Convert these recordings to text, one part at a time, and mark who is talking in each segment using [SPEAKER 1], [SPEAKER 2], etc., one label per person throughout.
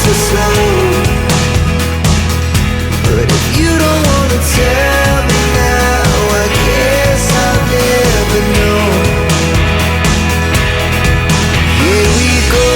[SPEAKER 1] so slow. But if you don't wanna tell me now, I guess I'll never know. Here we go,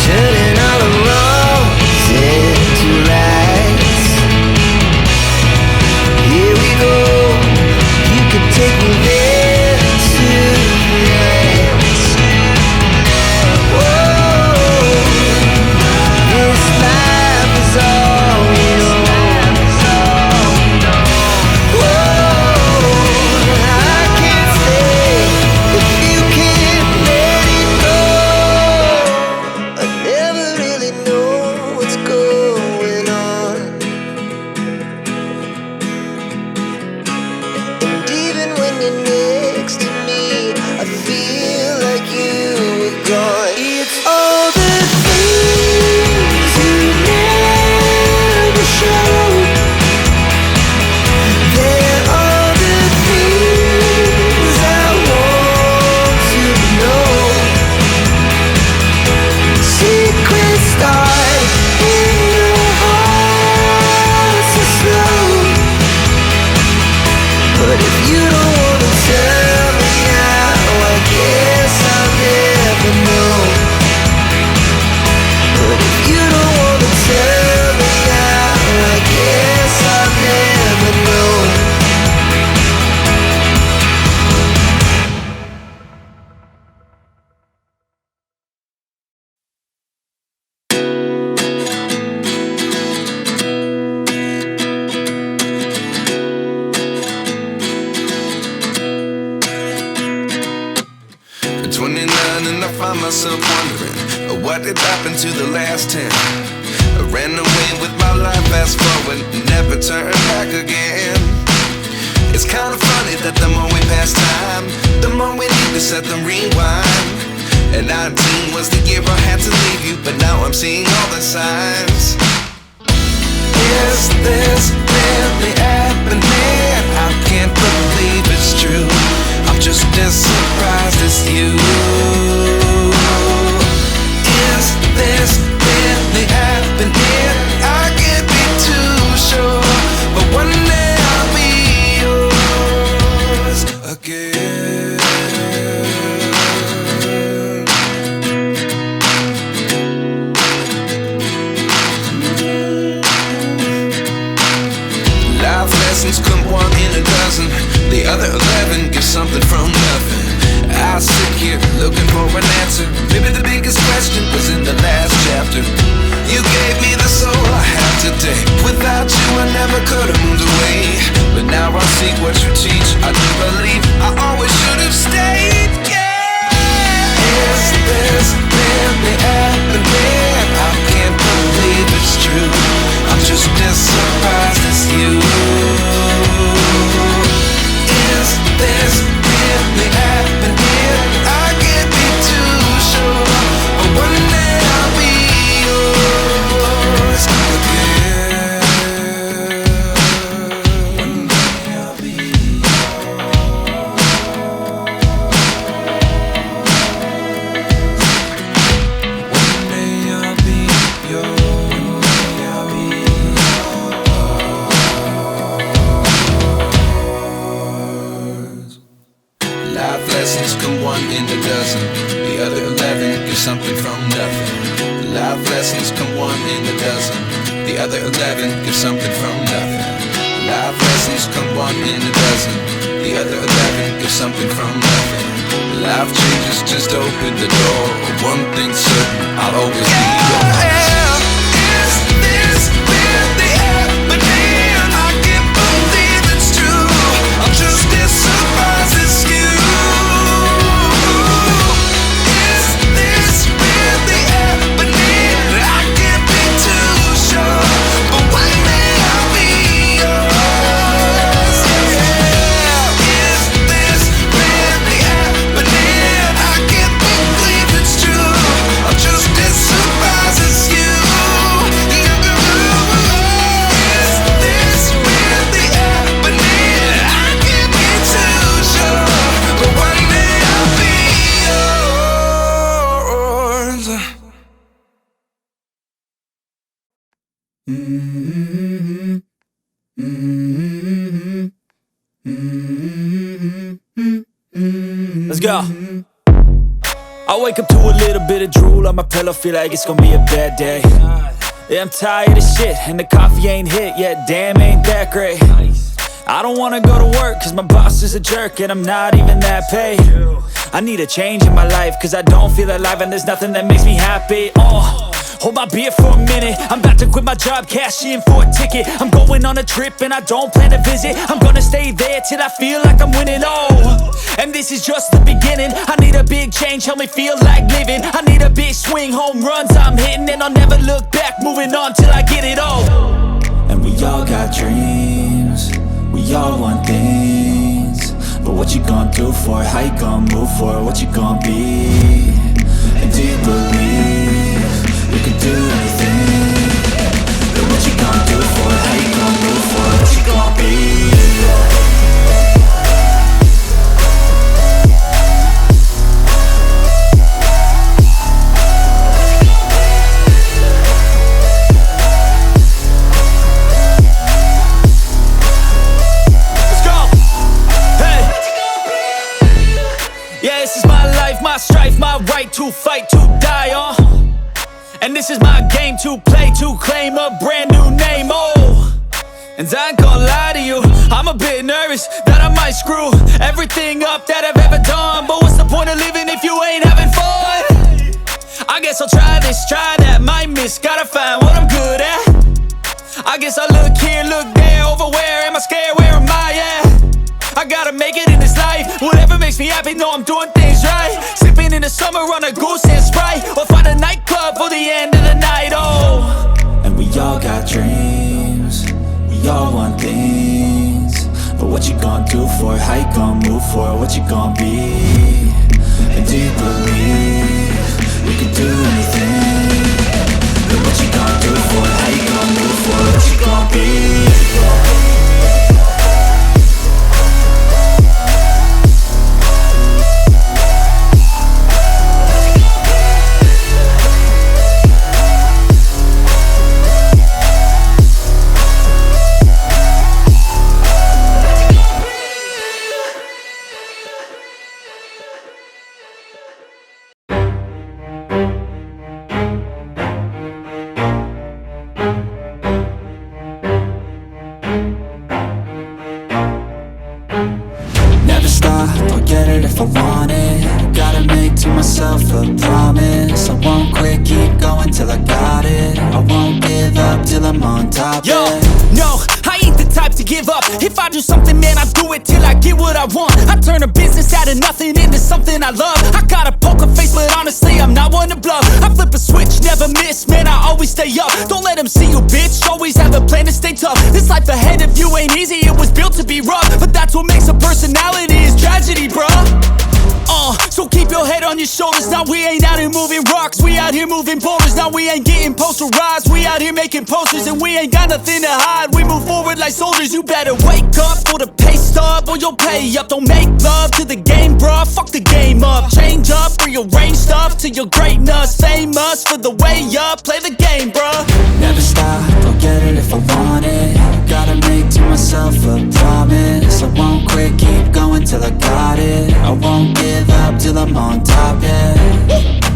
[SPEAKER 1] turning all the wrongs into rights. Here we go, you could take me there tonight. Whoa, this life is all we know. Whoa, I can't stay if you can't let it go. I never really know what's going on, and even when you're next to me, I feel like you were gone. It's all the things you never show. There are the things I want to know. Secrets start in your heart so slow. But if you don't wanna tell me now, I guess I'll never know. But if you don't wanna tell me now, I guess I'll never know.
[SPEAKER 2] At 29 and I find myself wondering, what did happen to the last 10? I ran away with my life, fast forward, never turn back again. It's kind of funny that the more we pass time, the more we need to set them rewind. And 19 was the year I had to leave you, but now I'm seeing all the signs. Is this really happening? I can't believe it's true. I'm just as surprised as you. Is this really happening? I can't be too sure, but one day I'll be yours again. Life lessons come one in a dozen. The other 11 give something from nothing. I sit here looking for an answer. Maybe the biggest question was in the last chapter. You gave me the soul I have today. Without you I never could have moved away. But now I see what you teach. I do believe I always should have stayed. Yeah. Is this really happening? I can't believe it's true. I'm just as surprised as you. Is this really happening? I can't be too sure, but one day I'll be yours again. One day I'll be yours. One day I'll be yours. One day I'll be yours. Life lessons come one in a dozen. The other 11 give something from nothing. Life lessons come one in a dozen. The other 11 give something from nothing. Life lessons come one in a dozen. The other 11 give something from nothing. Life changes just open the door. One thing's certain, I'll always be yours. Is this really happening? I can't believe it's true. I'm just as surprised as you. Is this really happening? I can't be too sure, but one day I'll be yours. Yeah. Is this really happening? I can't believe it's true. I'm just
[SPEAKER 3] Let's go. I wake up to a little bit of drool on my pillow, feel like it's gonna be a bad day. Yeah, I'm tired of shit, and the coffee ain't hit yet, damn, ain't that great. I don't wanna go to work, cause my boss is a jerk, and I'm not even that paid. I need a change in my life, cause I don't feel alive, and there's nothing that makes me happy. Hold my beer for a minute, I'm about to quit my job, cash in for a ticket. I'm going on a trip and I don't plan to visit. I'm gonna stay there till I feel like I'm winning, and this is just the beginning. I need a big change, help me feel like living. I need a big swing, home runs I'm hitting, and I'll never look back, moving on till I get it all. And we all got dreams, we all want things, but what you gonna do for it? How you gonna move for it? What you gonna be? And do you believe you can do anything? But what you gonna do for it? How you gonna move for it? What you gonna be? Let's go! Hey! Yeah, this is my life, my strife, my right to fight, to die on. And this is my game to play, to claim a brand new name, And I ain't gonna lie to you, I'm a bit nervous that I might screw everything up that I've ever done. But what's the point of living if you ain't having fun? I guess I'll try this, try that, might miss, gotta find what I'm good at. I guess I look here, look there, over where am I scared, where am I at? I gotta make it in this life, whatever makes me happy, know I'm doing things right. Sipping in the summer on a goose and Sprite, or find a nightclub for the end of the night, And we all got dreams, we all want things, but what you gonna do for it? How you gonna move for it? What you gonna be? And do you believe you can do anything? But what you gonna do for it? How you gonna move for it? What you gonna be? Never stop, I'll get it if I want it. Gotta make to myself a promise. I won't quit, keep going till I got it. I won't give up till I'm on top.
[SPEAKER 4] Yo, no, I ain't the type to give up. If I do something, man, I do it till I get what I want. I turn a business out of nothing into something I love. I got a poker face, but honestly, I'm not one to bluff. I flip a switch, never miss, man, I always stay up. Don't let them see you, bitch, always have a plan to stay tough. This life ahead of you ain't easy, it was built to be rough. But that's what makes a personality, is tragedy, bruh. So keep your head on your shoulders. Now we ain't out here moving rocks, we out here moving boulders. Now we ain't getting posterized, we out here making posters. And we ain't got nothing to hide, we move forward like soldiers. You better wake up for the pay stub, or you'll pay up. Don't make love to the game, bruh, fuck the game up. Change up, rearrange stuff to your greatness. Famous for the way up, play the game, bruh.
[SPEAKER 3] Never stop, I'll get it if I want it. Gotta make to myself a promise. I won't quit, keep going till I got it. I won't give up till I'm on top, yeah.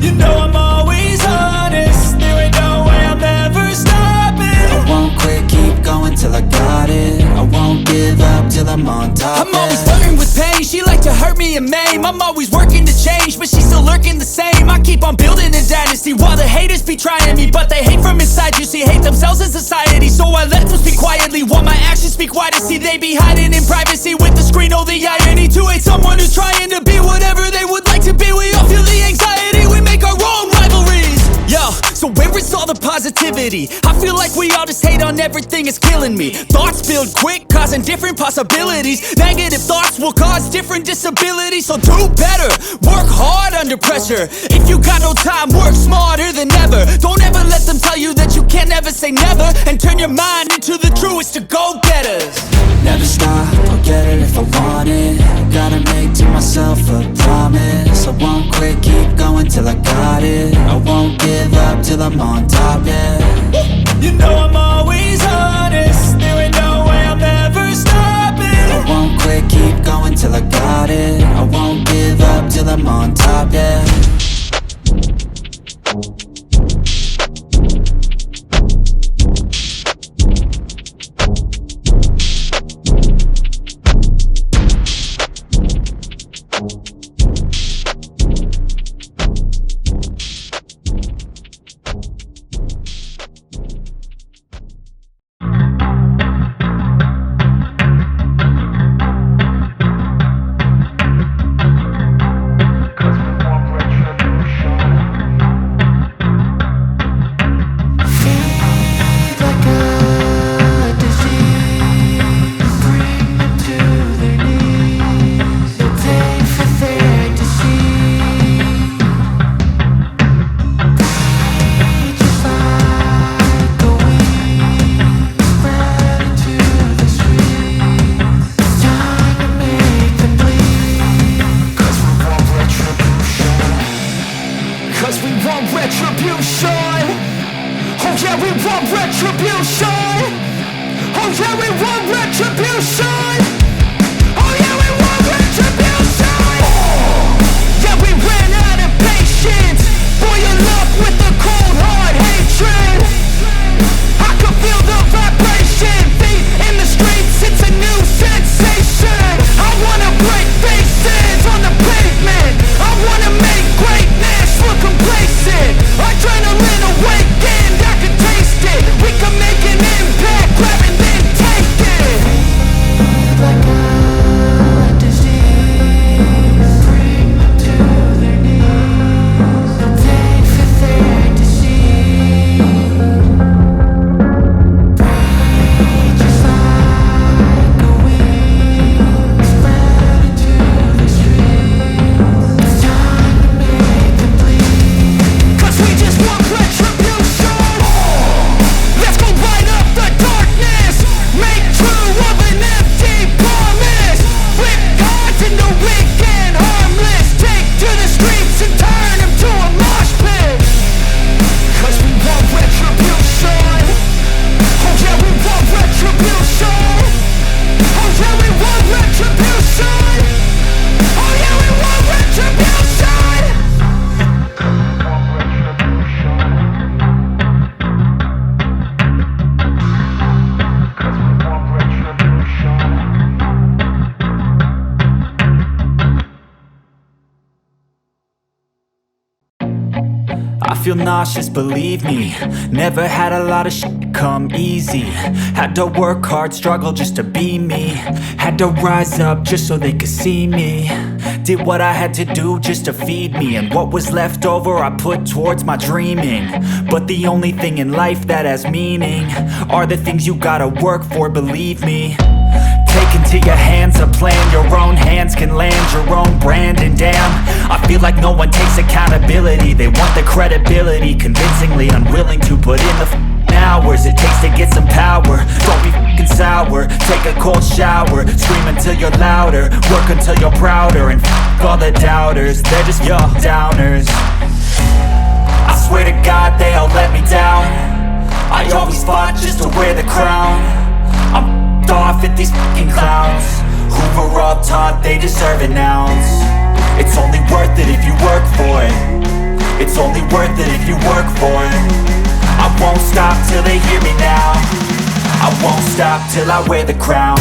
[SPEAKER 4] You know I'm always honest, there ain't no way I'm ever stopping.
[SPEAKER 3] I won't quit, keep going till I got it. I won't give up till I'm on top,
[SPEAKER 4] I'm always flirting with pain, she like to hurt me and maim. I'm always working to change, but she's still lurking the same. I keep on building a dynasty while the haters be trying me. But they hate from inside, you see, hate themselves in society. So I let them speak quietly while my actions speak wider. See, they be hiding in privacy with the screen, oh the irony. To hate someone who's trying to be whatever they would like to be. We all feel the anxiety, we make our own rivalries. Yo, so where is all the positivity? I feel like we all just hate on everything, it's killing me. Thoughts build quick, causing different possibilities. Negative thoughts will cause different disabilities. So do better, work hard under pressure. If you got no time, work smarter than ever. Don't ever let them tell you that you can't never say never. And turn your mind into the truest of go-getters.
[SPEAKER 3] Never stop, I'll get it if I want it. Gotta make to myself a promise. I won't quit, keep going till I got it. I won't give up till I'm on top, yeah.
[SPEAKER 4] You know I'm always retribution. Oh yeah, we want retribution. Oh yeah, we want retribution. Oh yeah, we want retribution. Yeah, we ran out of patience. Boil up with the cold hard hatred. I can feel the vibration. Feet in the streets, it's a new sensation. I wanna break faces on the pavement. I wanna make greatness look complacent. Adrenaline awakened, I can taste it. We can make an impact, grab and then take it. Like a disease, bring them to their knees. Pain for their disease. Breathe just like a wing, spread into the streets. It's time to make them bleed. 'Cause we just want retribution. Let's go light up the darkness. Make true of an empty promise. Flip gods into weak and harmless. Take to the streets and turn them to a mosh pit. 'Cause we want retribution. Oh yeah, we want retribution. Oh yeah, we want retribution. Oh yeah, we want retribution.
[SPEAKER 3] I feel nauseous, believe me. Never had a lot of shit come easy. Had to work hard, struggle just to be me. Had to rise up just so they could see me. Did what I had to do just to feed me. And what was left over I put towards my dreaming. But the only thing in life that has meaning are the things you gotta work for, believe me. Take into your hands a plan. Your own hands can land your own brand. And damn, I feel like no one takes accountability. They want the credibility, convincingly unwilling to put in the hours it takes to get some power. Don't be fucking sour. Take a cold shower. Scream until you're louder. Work until you're prouder. And all the doubters, they're just your downers. I swear to God they all let me down. I always fought just to wear the crown. I'm off at these fucking clowns who were all taught they deserve an ounce. It's only worth it if you work for it. It's only worth it if you work for it. I won't stop till they hear me now. I won't stop till I wear the crown.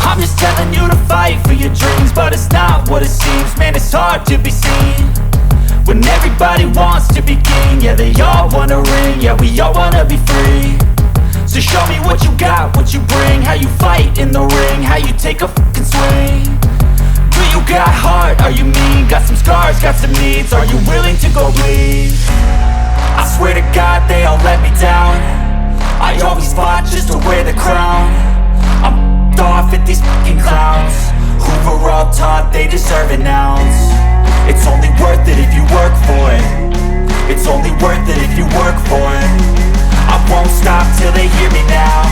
[SPEAKER 3] I'm just telling you to fight for your dreams, but it's not what it seems. Man, it's hard to be seen when everybody wants to be king. Yeah, they all wanna ring, yeah, we all wanna be free. So show me what you got, what you bring, how you fight in the ring, how you take a fucking swing. Do you got heart, are you mean? Got some scars, got some needs, are you willing to go bleed? I swear to God they all let me down. I always fought just to wear the crown. I'm off at these fucking clowns who were all taught they deserve an ounce. It's only worth it if you work for it. It's only worth it if you work for it. I won't stop till they hear me now.